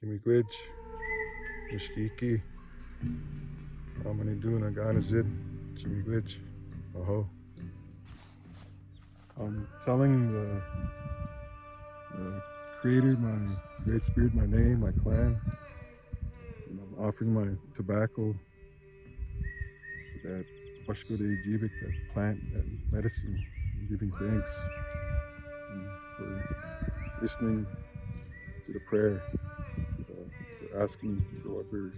Kingbird, Mishkiki, Amani Duna, Ganazid, Kingbird, Aho. I'm telling the Creator, my Great Spirit, my name, my clan, and I'm offering my tobacco, that Bashkodejiibik, that plant, that medicine, and giving thanks for listening to the prayer, for asking for what we're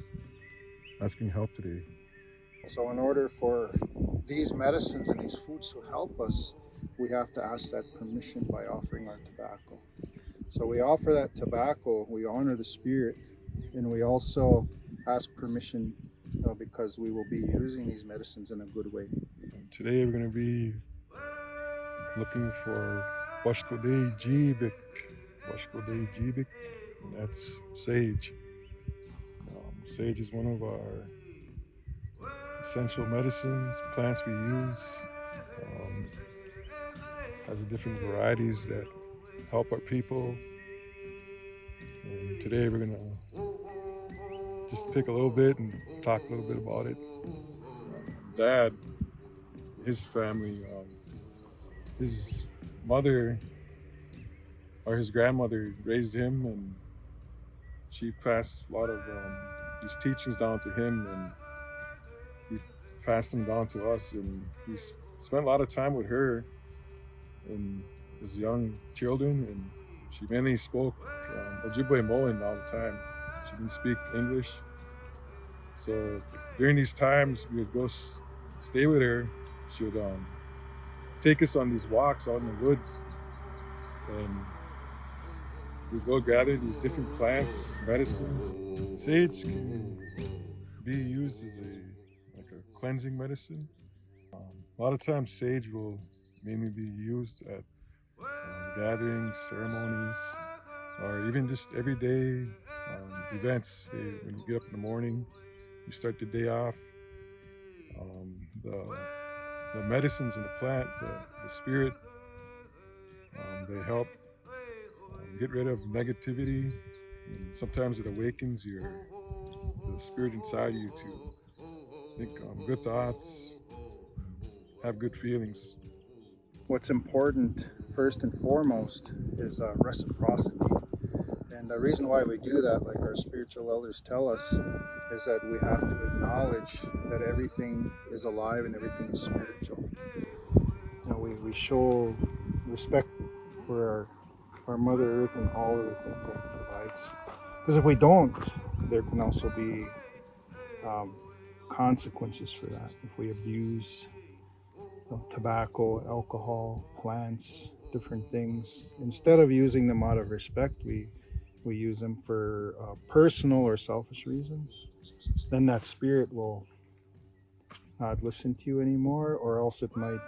asking help today. So in order for these medicines and these foods to help us, we have to ask that permission by offering our tobacco. So we offer that tobacco, we honor the spirit, and we also ask permission because we will be using these medicines in a good way. Today we're going to be looking for Bashkodejiibik, and that's sage. Sage is one of our essential medicines, plants we use. Has different varieties that help our people. And today we're gonna just pick a little bit and talk a little bit about it. Dad, his family, his mother or his grandmother raised him, and she passed a lot of these teachings down to him, and he passed them down to us, and he spent a lot of time with her and his young children, and she mainly spoke Ojibwa all the time. She didn't speak English. So during these times, we would go stay with her. She would take us on these walks out in the woods, and we'd go gather these different plants, medicines. Sage can be used as a cleansing medicine. A lot of times, sage will mainly be used at gatherings, ceremonies, or even just everyday events. When you get up in the morning, you start the day off. The medicines in the plant, the spirit, they help get rid of negativity, and sometimes it awakens the spirit inside you to think good thoughts, have good feelings. What's important first and foremost is reciprocity. And the reason why we do that, like our spiritual elders tell us, is that we have to acknowledge that everything is alive and everything is spiritual. We show respect for our Mother Earth and all of the things that it provides. Because if we don't, there can also be consequences for that. If we abuse tobacco, alcohol, plants, different things, instead of using them out of respect, we use them for personal or selfish reasons, then that spirit will not listen to you anymore, or else it might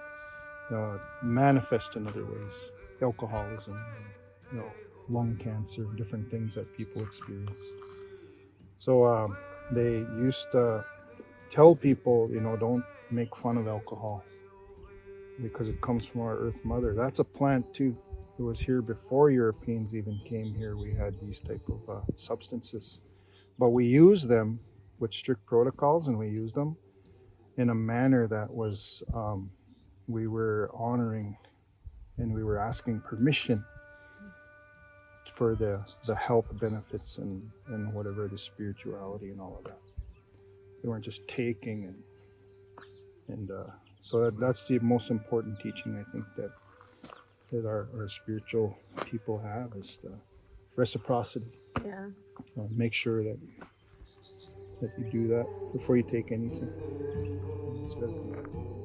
manifest in other ways. Alcoholism, lung cancer, different things that people experience. So they used to tell people, don't make fun of alcohol because it comes from our Earth Mother. That's a plant too. It was here before Europeans even came here. We had these type of substances, but we use them with strict protocols, and we use them in a manner that was we were honoring, and we were asking permission for the health benefits and whatever, the spirituality and all of that. They weren't just taking and so that's the most important teaching, I think, that our spiritual people have, is the reciprocity. Yeah. Make sure that you do that before you take anything. It's very important.